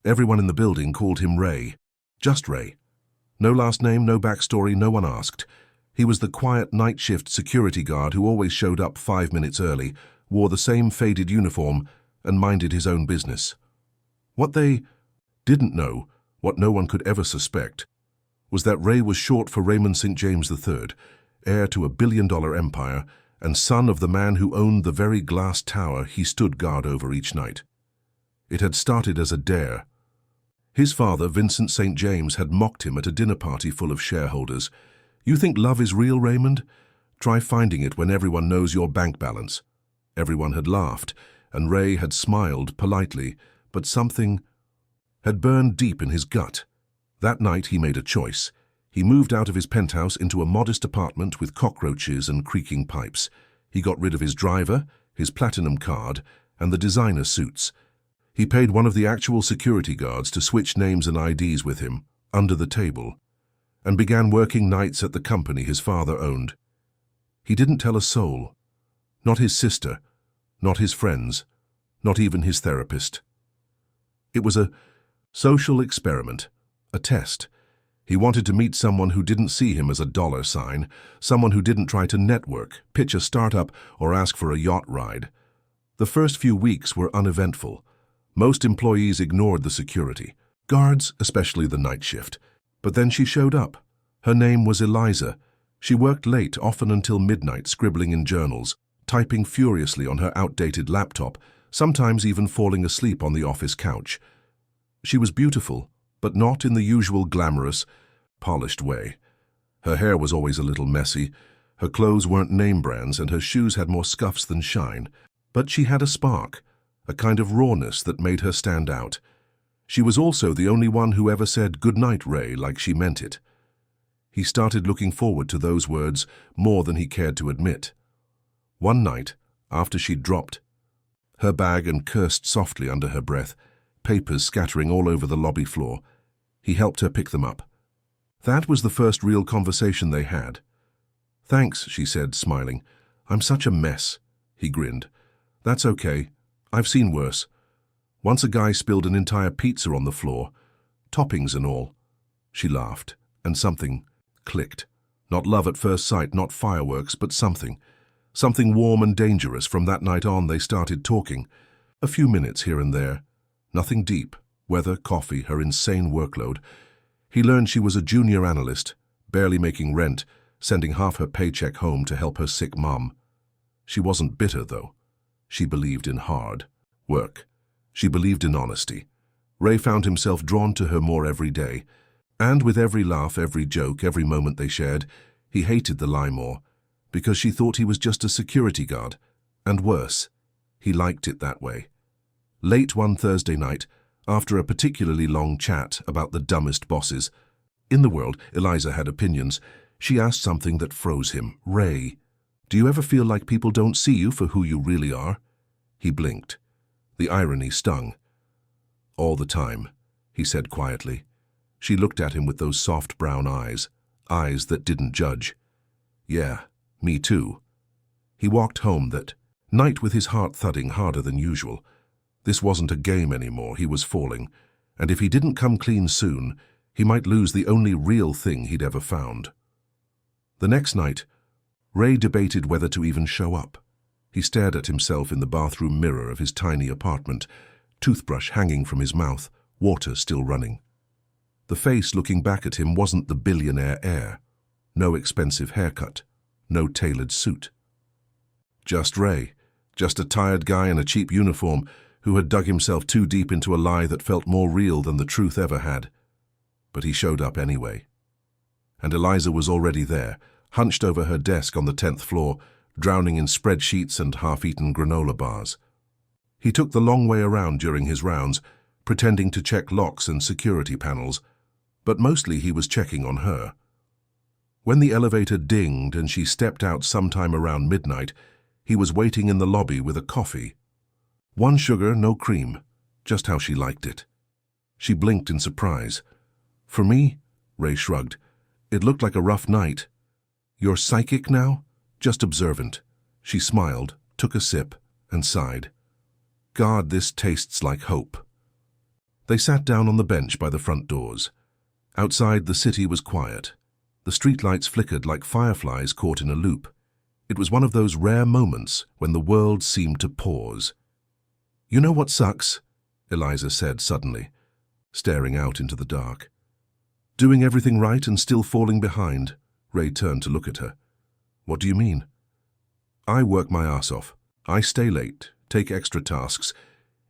Everyone in the building called him Ray. Just Ray. No last name, no backstory, no one asked. He was the quiet night shift security guard who always showed up 5 minutes early, wore the same faded uniform, and minded his own business. What they didn't know, what no one could ever suspect, was that Ray was short for Raymond St. James III, heir to a billion-dollar empire and son of the man who owned the very glass tower he stood guard over each night. It had started as a dare. His father, Vincent St. James, had mocked him at a dinner party full of shareholders. "You think love is real, Raymond? Try finding it when everyone knows your bank balance." Everyone had laughed, and Ray had smiled politely, but something had burned deep in his gut. That night he made a choice. He moved out of his penthouse into a modest apartment with cockroaches and creaking pipes. He got rid of his driver, his platinum card, and the designer suits. He paid one of the actual security guards to switch names and IDs with him, under the table, and began working nights at the company his father owned. He didn't tell a soul. Not his sister, not his friends, not even his therapist. It was a social experiment, a test. He wanted to meet someone who didn't see him as a dollar sign, someone who didn't try to network, pitch a startup, or ask for a yacht ride. The first few weeks were uneventful. Most employees ignored the security, guards, especially the night shift. But then she showed up. Her name was Eliza. She worked late, often until midnight, scribbling in journals, typing furiously on her outdated laptop, sometimes even falling asleep on the office couch. She was beautiful, but not in the usual glamorous, polished way. Her hair was always a little messy, her clothes weren't name brands, and her shoes had more scuffs than shine. But she had a spark, a kind of rawness that made her stand out. She was also the only one who ever said, "Good night, Ray," like she meant it. He started looking forward to those words more than he cared to admit. One night, after she'd dropped her bag and cursed softly under her breath, papers scattering all over the lobby floor, he helped her pick them up. That was the first real conversation they had. "Thanks," she said, smiling. "I'm such a mess." He grinned. "That's okay. I've seen worse. Once a guy spilled an entire pizza on the floor, toppings and all." She laughed, and something clicked. Not love at first sight, not fireworks, but something. Something warm and dangerous. From that night on, they started talking. A few minutes here and there. Nothing deep. Weather, coffee, her insane workload. He learned she was a junior analyst, barely making rent, sending half her paycheck home to help her sick mom. She wasn't bitter, though. She believed in hard work. She believed in honesty. Ray found himself drawn to her more every day, and with every laugh, every joke, every moment they shared, he hated the lie more, because she thought he was just a security guard, and worse, he liked it that way. Late one Thursday night, after a particularly long chat about the dumbest bosses in the world, Eliza had opinions, she asked something that froze him. "Ray, do you ever feel like people don't see you for who you really are?" He blinked. The irony stung. "All the time," he said quietly. She looked at him with those soft brown eyes, eyes that didn't judge. "Yeah, me too." He walked home that night with his heart thudding harder than usual. This wasn't a game anymore, he was falling, and if he didn't come clean soon, he might lose the only real thing he'd ever found. The next night, Ray debated whether to even show up. He stared at himself in the bathroom mirror of his tiny apartment, toothbrush hanging from his mouth, water still running. The face looking back at him wasn't the billionaire heir. No expensive haircut, no tailored suit. Just Ray, just a tired guy in a cheap uniform who had dug himself too deep into a lie that felt more real than the truth ever had. But he showed up anyway. And Eliza was already there, hunched over her desk on the 10th floor, drowning in spreadsheets and half-eaten granola bars. He took the long way around during his rounds, pretending to check locks and security panels, but mostly he was checking on her. When the elevator dinged and she stepped out sometime around midnight, he was waiting in the lobby with a coffee. One sugar, no cream, just how she liked it. She blinked in surprise. "For me?" Ray shrugged. "It looked like a rough night." "You're psychic now?" "Just observant." She smiled, took a sip, and sighed. "God, this tastes like hope." They sat down on the bench by the front doors. Outside, the city was quiet. The streetlights flickered like fireflies caught in a loop. It was one of those rare moments when the world seemed to pause. "You know what sucks?" Eliza said suddenly, staring out into the dark. "Doing everything right and still falling behind." Ray turned to look at her. "What do you mean?" "I work my ass off. I stay late, take extra tasks,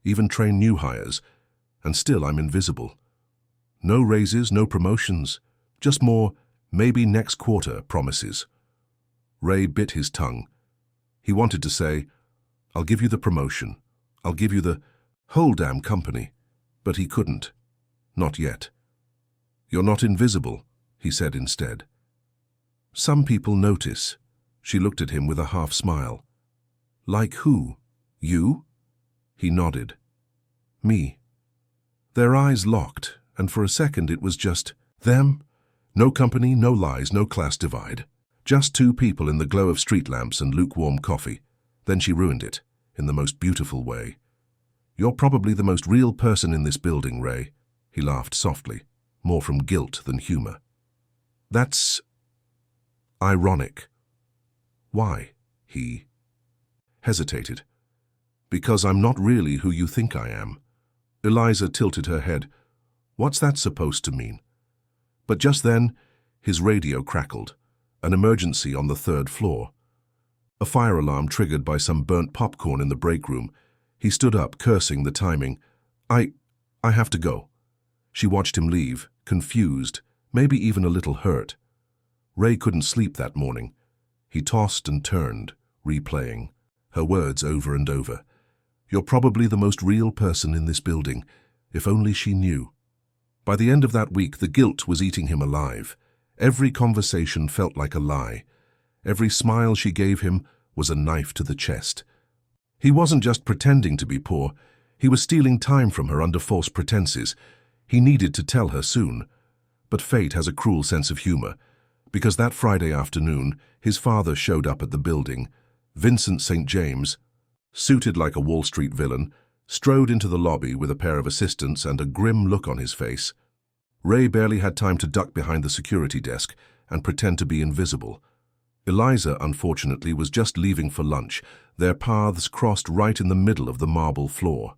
even train new hires, and still I'm invisible. No raises, no promotions, just more maybe next quarter promises." Ray bit his tongue. He wanted to say, "I'll give you the promotion. I'll give you the whole damn company." But he couldn't. Not yet. "You're not invisible," he said instead. "Some people notice." She looked at him with a half smile. "Like who? You?" He nodded. "Me." Their eyes locked, and for a second it was just them. No company, no lies, no class divide. Just two people in the glow of street lamps and lukewarm coffee. Then she ruined it, in the most beautiful way. "You're probably the most real person in this building, Ray." He laughed softly, more from guilt than humor. "That's ironic." "Why?" He hesitated. "Because I'm not really who you think I am." Eliza tilted her head. "What's that supposed to mean?" But just then, his radio crackled. An emergency on the 3rd floor. A fire alarm triggered by some burnt popcorn in the break room. He stood up, cursing the timing. I have to go." She watched him leave, confused, maybe even a little hurt. Ray couldn't sleep that morning. He tossed and turned, replaying her words over and over. "You're probably the most real person in this building. If only she knew." By the end of that week, the guilt was eating him alive. Every conversation felt like a lie. Every smile she gave him was a knife to the chest. He wasn't just pretending to be poor. He was stealing time from her under false pretenses. He needed to tell her soon. But fate has a cruel sense of humor, because that Friday afternoon, his father showed up at the building. Vincent St. James, suited like a Wall Street villain, strode into the lobby with a pair of assistants and a grim look on his face. Ray barely had time to duck behind the security desk and pretend to be invisible. Eliza, unfortunately, was just leaving for lunch. Their paths crossed right in the middle of the marble floor.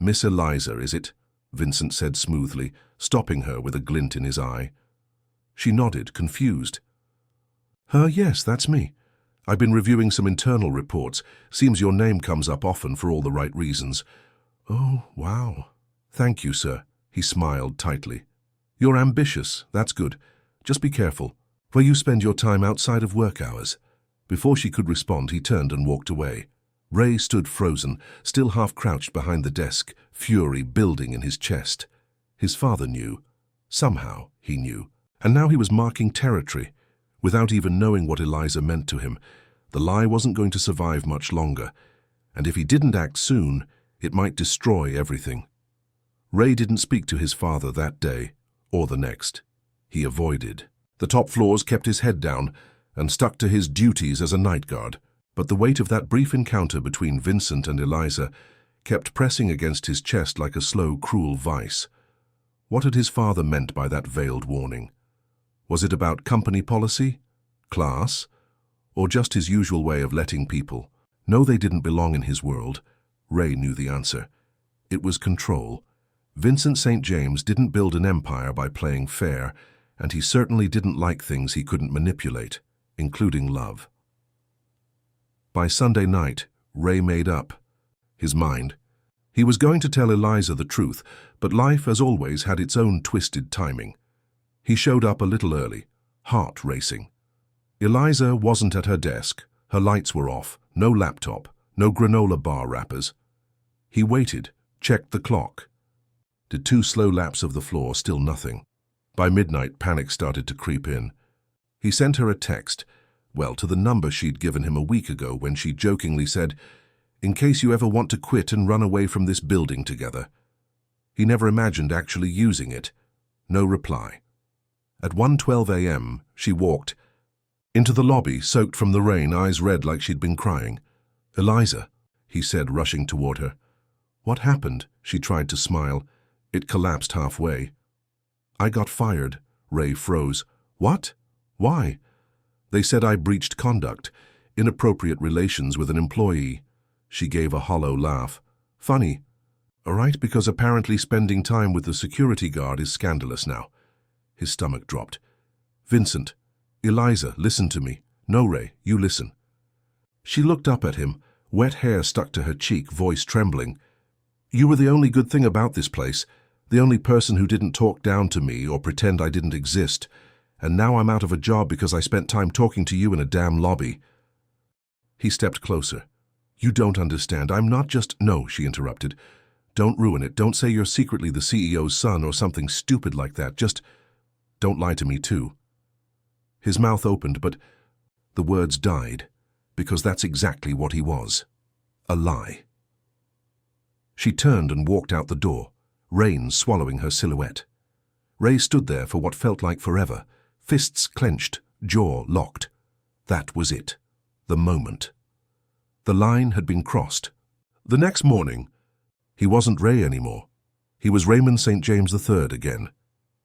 "Miss Eliza, is it?" Vincent said smoothly, stopping her with a glint in his eye. She nodded, confused. Yes, that's me. I've been reviewing some internal reports. Seems your name comes up often for all the right reasons." "Oh, wow. Thank you, sir." He smiled tightly. "You're ambitious. That's good. Just be careful. Where you spend your time outside of work hours." Before she could respond, he turned and walked away. Ray stood frozen, still half crouched behind the desk, fury building in his chest. His father knew. Somehow he knew. And now he was marking territory, without even knowing what Eliza meant to him. The lie wasn't going to survive much longer, and if he didn't act soon, it might destroy everything. Ray didn't speak to his father that day, or the next. He avoided. The top floors kept his head down and stuck to his duties as a night guard, but the weight of that brief encounter between Vincent and Eliza kept pressing against his chest like a slow, cruel vice. What had his father meant by that veiled warning? Was it about company policy, class, or just his usual way of letting people know they didn't belong in his world? Ray knew the answer. It was control. Vincent St. James didn't build an empire by playing fair, and he certainly didn't like things he couldn't manipulate, including love. By Sunday night, Ray made up his mind. He was going to tell Eliza the truth, but life, as always, had its own twisted timing. He showed up a little early, heart racing. Eliza wasn't at her desk. Her lights were off, no laptop, no granola bar wrappers. He waited, checked the clock. Did 2 slow laps of the floor, still nothing. By midnight, panic started to creep in. He sent her a text, to the number she'd given him a week ago when she jokingly said, "In case you ever want to quit and run away from this building together." He never imagined actually using it. No reply. At 1:12 a.m., she walked into the lobby, soaked from the rain, eyes red like she'd been crying. "Eliza," he said, rushing toward her. "What happened?" She tried to smile. It collapsed halfway. I got fired. Ray froze. What? Why? They said I breached conduct, inappropriate relations with an employee. She gave a hollow laugh. Funny. All right, because apparently spending time with the security guard is scandalous now. His stomach dropped. Vincent. Eliza, listen to me. No, Ray, you listen. She looked up at him, wet hair stuck to her cheek, voice trembling. You were the only good thing about this place, the only person who didn't talk down to me or pretend I didn't exist. And now I'm out of a job because I spent time talking to you in a damn lobby. He stepped closer. You don't understand. I'm not just— No, she interrupted. Don't ruin it. Don't say you're secretly the CEO's son or something stupid like that. Just don't lie to me too. His mouth opened, but the words died, because that's exactly what he was. A lie. She turned and walked out the door, rain swallowing her silhouette. Ray stood there for what felt like forever, fists clenched, jaw locked. That was it. The moment. The line had been crossed. The next morning, he wasn't Ray anymore. He was Raymond St. James III again.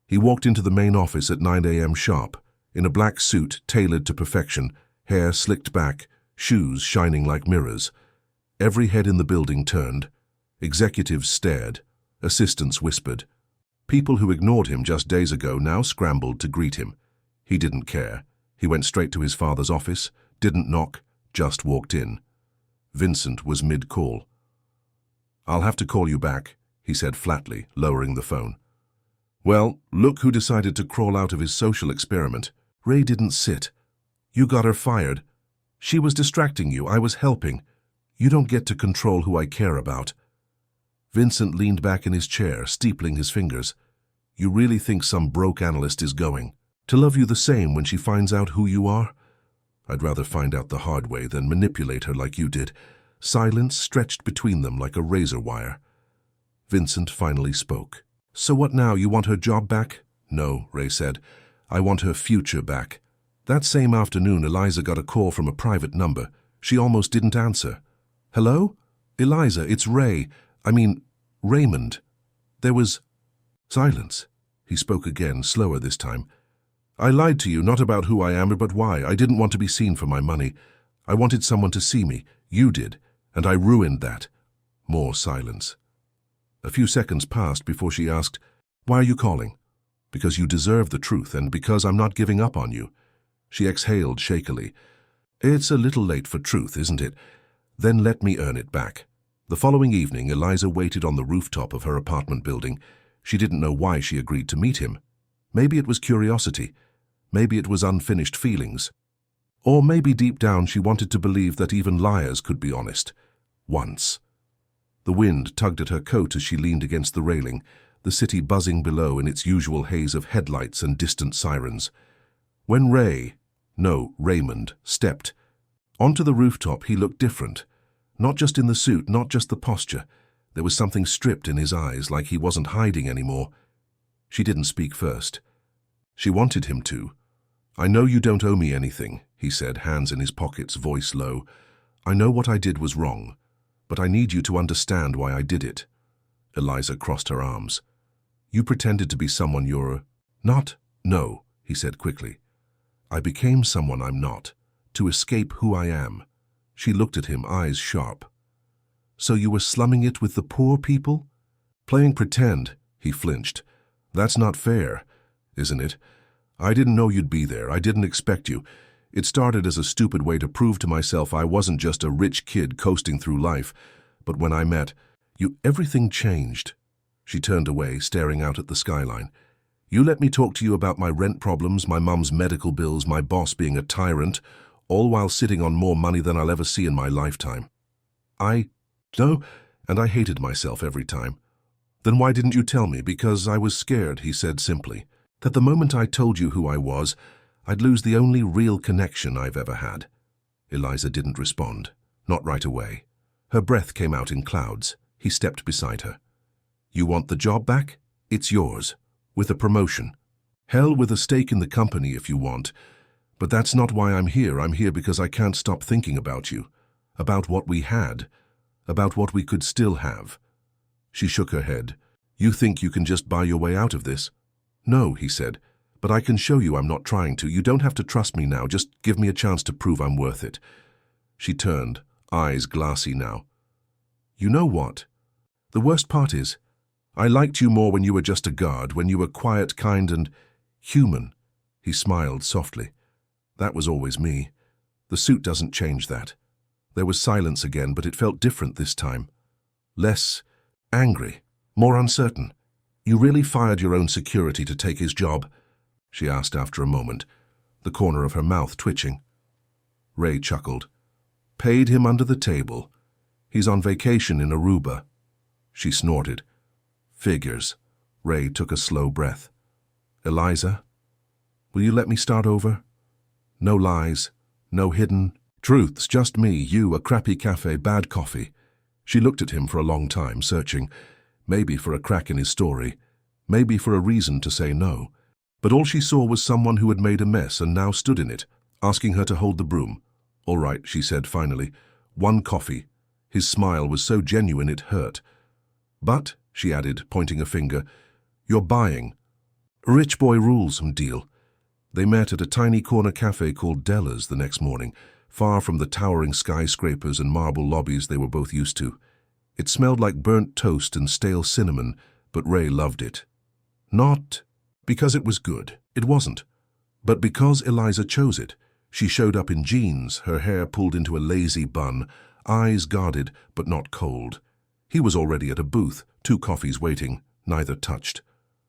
He walked into the main office at 9 a.m. sharp, in a black suit tailored to perfection, hair slicked back, shoes shining like mirrors. Every head in the building turned. Executives stared. Assistants whispered. People who ignored him just days ago now scrambled to greet him. He didn't care. He went straight to his father's office, didn't knock, just walked in. Vincent was mid-call. I'll have to call you back, he said flatly, lowering the phone. Well, look who decided to crawl out of his social experiment. Ray didn't sit. You got her fired. She was distracting you. I was helping. You don't get to control who I care about. Vincent leaned back in his chair, steepling his fingers. You really think some broke analyst is going to love you the same when she finds out who you are? I'd rather find out the hard way than manipulate her like you did. Silence stretched between them like a razor wire. Vincent finally spoke. So what now? You want her job back? No, Ray said. I want her future back. That same afternoon, Eliza got a call from a private number. She almost didn't answer. Hello? Eliza, it's Ray. Raymond. There was silence. He spoke again, slower this time. I lied to you, not about who I am, but why. I didn't want to be seen for my money. I wanted someone to see me. You did. And I ruined that. More silence. A few seconds passed before she asked, Why are you calling? Because you deserve the truth and because I'm not giving up on you. She exhaled shakily. It's a little late for truth, isn't it? Then let me earn it back. The following evening, Eliza waited on the rooftop of her apartment building. She didn't know why she agreed to meet him. Maybe it was curiosity. Maybe it was unfinished feelings. Or maybe deep down she wanted to believe that even liars could be honest. Once. The wind tugged at her coat as she leaned against the railing, the city buzzing below in its usual haze of headlights and distant sirens. When Raymond, stepped onto the rooftop, he looked different. Not just in the suit, not just the posture. There was something stripped in his eyes, like he wasn't hiding anymore. She didn't speak first. She wanted him to. I know you don't owe me anything, he said, hands in his pockets, voice low. I know what I did was wrong, but I need you to understand why I did it. Eliza crossed her arms. You pretended to be someone you're not? No, he said quickly. I became someone I'm not, to escape who I am. She looked at him, eyes sharp. So you were slumming it with the poor people? Playing pretend, he flinched. That's not fair, isn't it? I didn't know you'd be there. I didn't expect you. It started as a stupid way to prove to myself I wasn't just a rich kid coasting through life. But when I met you, everything changed. She turned away, staring out at the skyline. You let me talk to you about my rent problems, my mum's medical bills, my boss being a tyrant, all while sitting on more money than I'll ever see in my lifetime. No, and I hated myself every time. Then why didn't you tell me? Because I was scared, he said simply, that the moment I told you who I was, I'd lose the only real connection I've ever had. Eliza didn't respond, not right away. Her breath came out in clouds. He stepped beside her. You want the job back? It's yours, with a promotion. Hell, with a stake in the company if you want. But that's not why I'm here. I'm here because I can't stop thinking about you, about what we had, about what we could still have. She shook her head. You think you can just buy your way out of this? No, he said, but I can show you I'm not trying to. You don't have to trust me now. Just give me a chance to prove I'm worth it. She turned, eyes glassy now. You know what? The worst part is, I liked you more when you were just a guard, when you were quiet, kind, and human. He smiled softly. That was always me. The suit doesn't change that. There was silence again, but it felt different this time. Less angry, more uncertain. You really fired your own security to take his job? She asked after a moment, the corner of her mouth twitching. Ray chuckled. Paid him under the table. He's on vacation in Aruba. She snorted. Figures. Ray took a slow breath. Eliza, will you let me start over? No lies, no hidden truths, just me, you, a crappy cafe, bad coffee. She looked at him for a long time, searching, maybe for a crack in his story, maybe for a reason to say no. But all she saw was someone who had made a mess and now stood in it, asking her to hold the broom. All right, she said finally. One coffee. His smile was so genuine it hurt. But, she added, pointing a finger, you're buying. Rich boy rules, deal. They met at a tiny corner cafe called Della's the next morning, far from the towering skyscrapers and marble lobbies they were both used to. It smelled like burnt toast and stale cinnamon, but Ray loved it. Not because it was good, it wasn't, but because Eliza chose it. She showed up in jeans, her hair pulled into a lazy bun, eyes guarded but not cold. He was already at a booth, 2 coffees waiting, neither touched.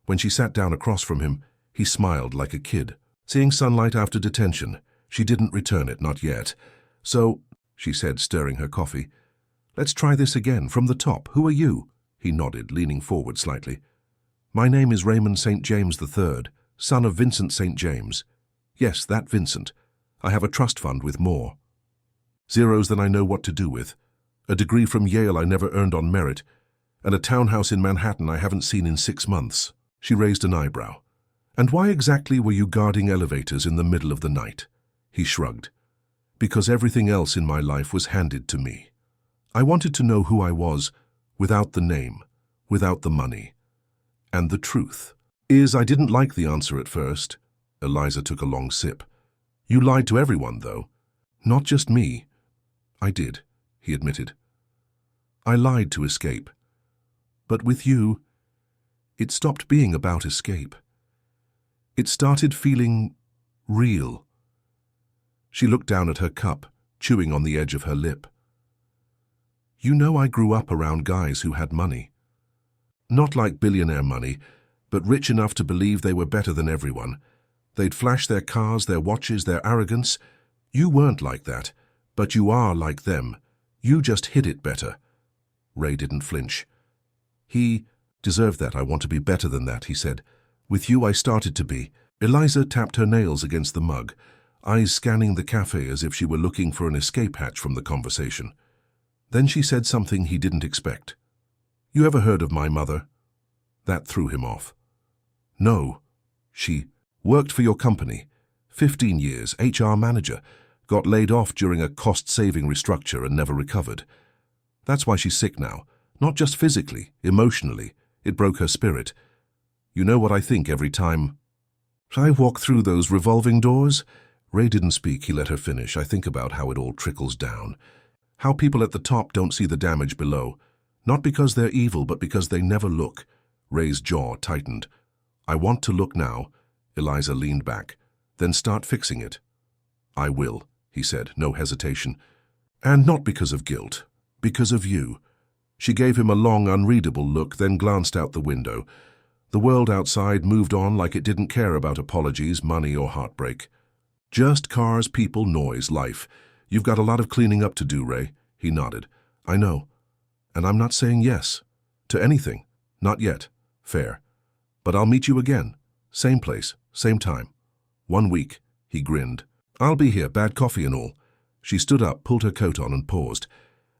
When she sat down across from him, he smiled like a kid. Seeing sunlight after detention, she didn't return it, not yet. So, she said, stirring her coffee, let's try this again, from the top. Who are you? He nodded, leaning forward slightly. My name is Raymond St. James III, son of Vincent St. James. Yes, that Vincent. I have a trust fund with more zeros than I know what to do with, a degree from Yale I never earned on merit, and a townhouse in Manhattan I haven't seen in 6 months. She raised an eyebrow. And why exactly were you guarding elevators in the middle of the night? He shrugged. Because everything else in my life was handed to me. I wanted to know who I was, without the name, without the money. And the truth is, I didn't like the answer at first. Eliza took a long sip. You lied to everyone, though. Not just me. I did, he admitted. I lied to escape. But with you, it stopped being about escape. It started feeling real. She looked down at her cup, chewing on the edge of her lip. You know, I grew up around guys who had money. Not like billionaire money, but rich enough to believe they were better than everyone. They'd flash their cars, their watches, their arrogance. You weren't like that, but you are like them. You just hid it better. Ray didn't flinch. He deserved that. I want to be better than that, he said. With you I started to be. Eliza tapped her nails against the mug, eyes scanning the cafe as if she were looking for an escape hatch from the conversation. Then she said something he didn't expect. You ever heard of my mother? That threw him off. No. She worked for your company. 15 years, HR manager. Got laid off during a cost-saving restructure and never recovered. That's why she's sick now. Not just physically, emotionally. It broke her spirit. You know what I think every time I walk through those revolving doors? Ray didn't speak, he let her finish. I think about how it all trickles down. How people at the top don't see the damage below. Not because they're evil, but because they never look. Ray's jaw tightened. I want to look now. Eliza leaned back. Then start fixing it. I will, he said, no hesitation. And not because of guilt, because of you. She gave him a long, unreadable look, then glanced out the window. The world outside moved on like it didn't care about apologies, money, or heartbreak. Just cars, people, noise, life. You've got a lot of cleaning up to do, Ray. He nodded. I know. And I'm not saying yes to anything. Not yet. Fair. But I'll meet you again. Same place, same time. 1 week. He grinned. I'll be here, bad coffee and all. She stood up, pulled her coat on and paused.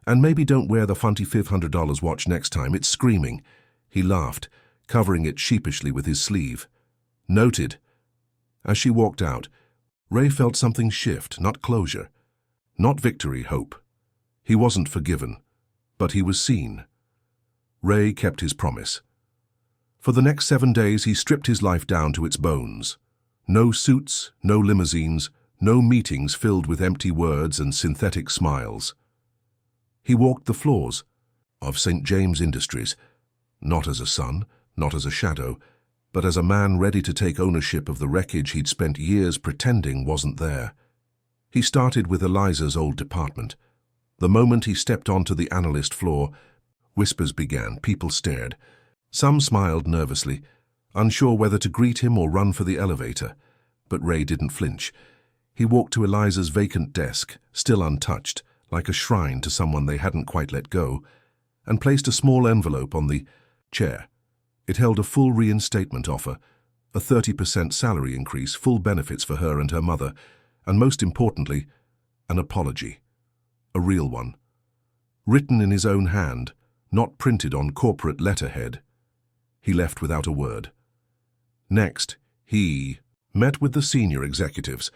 And maybe don't wear the funny $500 watch next time, it's screaming. He laughed, covering it sheepishly with his sleeve. Noted. As she walked out, Ray felt something shift, not closure. Not victory, hope. He wasn't forgiven, but he was seen. Ray kept his promise. For the next 7 days, he stripped his life down to its bones. No suits, no limousines, no meetings filled with empty words and synthetic smiles. He walked the floors of St. James Industries, not as a son, not as a shadow, but as a man ready to take ownership of the wreckage he'd spent years pretending wasn't there. He started with Eliza's old department. The moment he stepped onto the analyst floor, whispers began, people stared. Some smiled nervously, unsure whether to greet him or run for the elevator. But Ray didn't flinch. He walked to Eliza's vacant desk, still untouched, like a shrine to someone they hadn't quite let go, and placed a small envelope on the chair. It held a full reinstatement offer, a 30% salary increase, full benefits for her and her mother, and most importantly, an apology. A real one. Written in his own hand, not printed on corporate letterhead. He left without a word. Next, he met with the senior executives.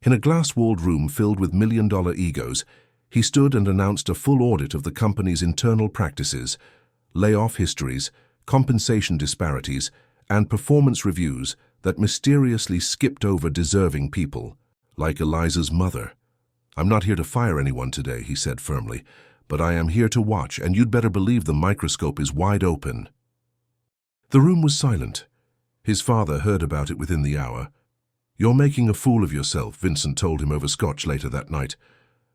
In a glass-walled room filled with million-dollar egos, he stood and announced a full audit of the company's internal practices, layoff histories, compensation disparities, and performance reviews that mysteriously skipped over deserving people, like Eliza's mother. "I'm not here to fire anyone today," he said firmly, "but I am here to watch, and you'd better believe the microscope is wide open." The room was silent. His father heard about it within the hour. "You're making a fool of yourself," Vincent told him over scotch later that night.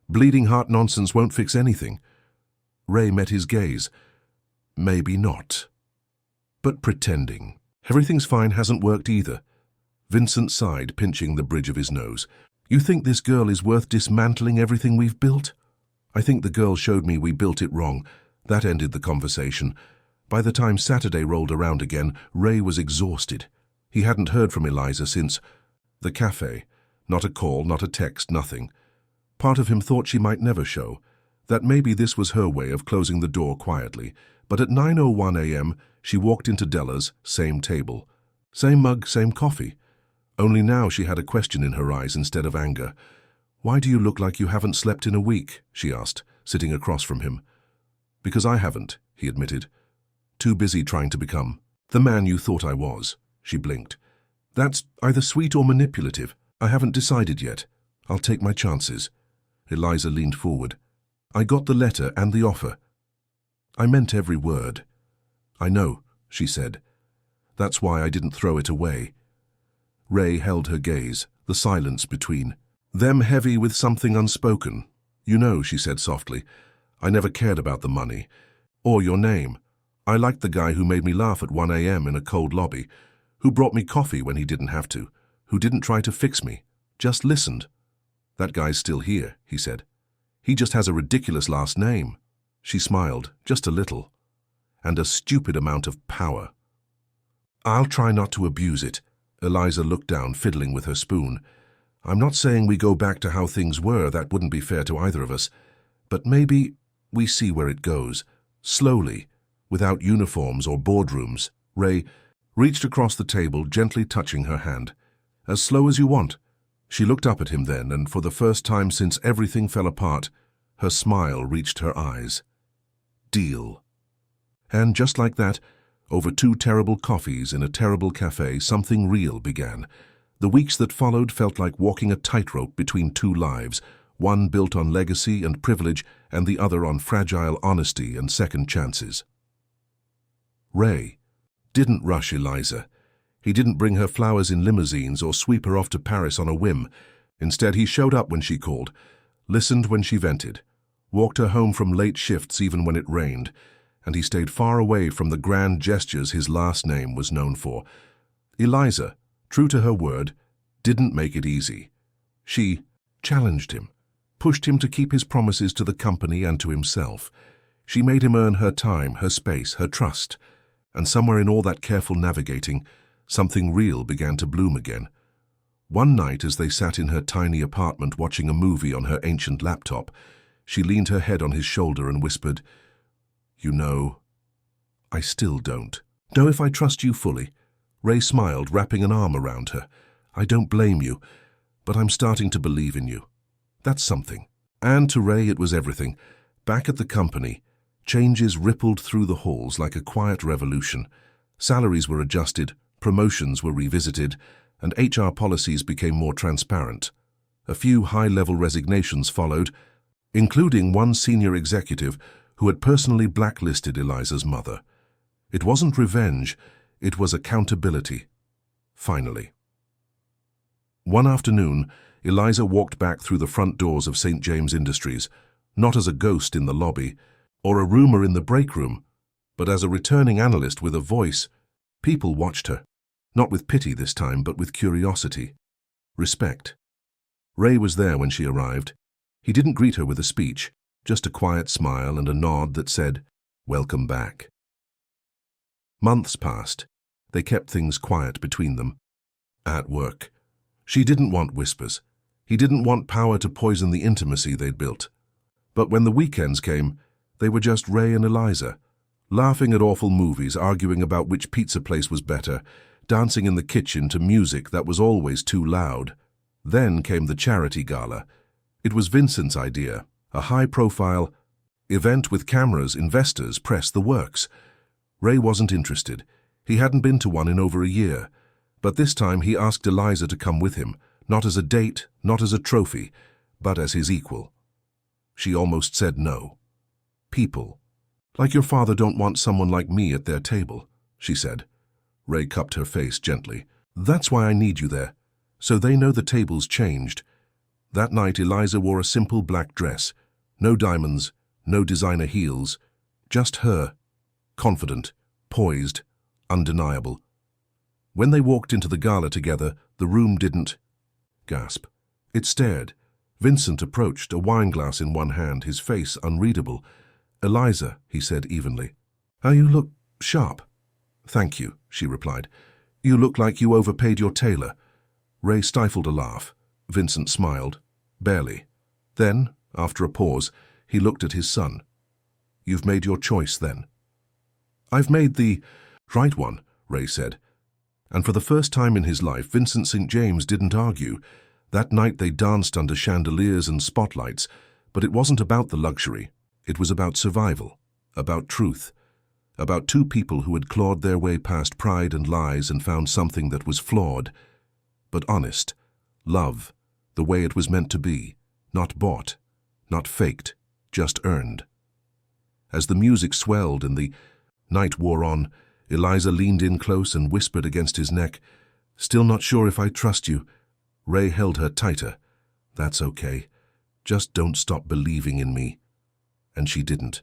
"Bleeding heart nonsense won't fix anything." Ray met his gaze. "Maybe not. But pretending everything's fine hasn't worked either." Vincent sighed, pinching the bridge of his nose. "You think this girl is worth dismantling everything we've built?" "I think the girl showed me we built it wrong." That ended the conversation. By the time Saturday rolled around again, Ray was exhausted. He hadn't heard from Eliza since the cafe. Not a call, not a text, nothing. Part of him thought she might never show, that maybe this was her way of closing the door quietly. But at 9:01 a.m., she walked into Della's, same table. Same mug, same coffee. Only now she had a question in her eyes instead of anger. "Why do you look like you haven't slept in a week?" she asked, sitting across from him. "Because I haven't," he admitted. "Too busy trying to become the man you thought I was." She blinked. "That's either sweet or manipulative. I haven't decided yet. I'll take my chances." Eliza leaned forward. "I got the letter and the offer." "I meant every word." "I know," she said. "That's why I didn't throw it away." Ray held her gaze, the silence between them heavy with something unspoken. "You know," she said softly, "I never cared about the money. Or your name. I liked the guy who made me laugh at 1 a.m. in a cold lobby, who brought me coffee when he didn't have to, who didn't try to fix me, just listened." "That guy's still here," he said. "He just has a ridiculous last name." She smiled, just a little. "And a stupid amount of power." "I'll try not to abuse it." Eliza looked down, fiddling with her spoon. "I'm not saying we go back to how things were, that wouldn't be fair to either of us. But maybe we see where it goes, slowly, without uniforms or boardrooms." Ray reached across the table, gently touching her hand. "As slow as you want." She looked up at him then, and for the first time since everything fell apart, her smile reached her eyes. "Deal." And just like that, over 2 terrible coffees in a terrible cafe, something real began. The weeks that followed felt like walking a tightrope between 2 lives, one built on legacy and privilege, and the other on fragile honesty and second chances. Ray didn't rush Eliza. He didn't bring her flowers in limousines or sweep her off to Paris on a whim. Instead, he showed up when she called, listened when she vented, walked her home from late shifts even when it rained, and he stayed far away from the grand gestures his last name was known for. Eliza, true to her word, didn't make it easy. She challenged him, pushed him to keep his promises to the company and to himself. She made him earn her time, her space, her trust. And somewhere in all that careful navigating, something real began to bloom again. One night, as they sat in her tiny apartment watching a movie on her ancient laptop, she leaned her head on his shoulder and whispered, "You know, I still don't know if I trust you fully." Ray smiled, wrapping an arm around her. "I don't blame you, but I'm starting to believe in you. That's something." And to Ray it was everything. Back at the company, changes rippled through the halls like a quiet revolution. Salaries were adjusted, promotions were revisited, and HR policies became more transparent. A few high-level resignations followed, including one senior executive who had personally blacklisted Eliza's mother. It wasn't revenge, it was accountability. Finally. One afternoon, Eliza walked back through the front doors of St. James Industries, not as a ghost in the lobby or a rumor in the break room, but as a returning analyst with a voice. People watched her, not with pity this time, but with curiosity. Respect. Ray was there when she arrived. He didn't greet her with a speech, just a quiet smile and a nod that said, "Welcome back." Months passed. They kept things quiet between them. At work. She didn't want whispers. He didn't want power to poison the intimacy they'd built. But when the weekends came, they were just Ray and Eliza, laughing at awful movies, arguing about which pizza place was better, dancing in the kitchen to music that was always too loud. Then came the charity gala. It was Vincent's idea, a high-profile event with cameras, investors, press, the works. Ray wasn't interested. He hadn't been to one in over a year. But this time he asked Eliza to come with him, not as a date, not as a trophy, but as his equal. She almost said no. "People, like your father, don't want someone like me at their table," she said. Ray cupped her face gently. "That's why I need you there, so they know the table's changed." That night Eliza wore a simple black dress, no diamonds, no designer heels, just her, confident, poised, undeniable. When they walked into the gala together, the room didn't gasp. It stared. Vincent approached, a wine glass in one hand, his face unreadable. "Eliza," he said evenly. "How you look sharp." "Thank you," she replied. "You look like you overpaid your tailor." Ray stifled a laugh. Vincent smiled. Barely. Then, after a pause, he looked at his son. "You've made your choice, then?" "I've made the right one," Ray said. And for the first time in his life, Vincent St. James didn't argue. That night they danced under chandeliers and spotlights, but it wasn't about the luxury. It was about survival, about truth, about two people who had clawed their way past pride and lies and found something that was flawed, but honest. Love, the way it was meant to be, not bought, not faked, just earned. As the music swelled and the night wore on, Eliza leaned in close and whispered against his neck, "Still not sure if I trust you." Ray held her tighter. "That's okay. Just don't stop believing in me." And she didn't.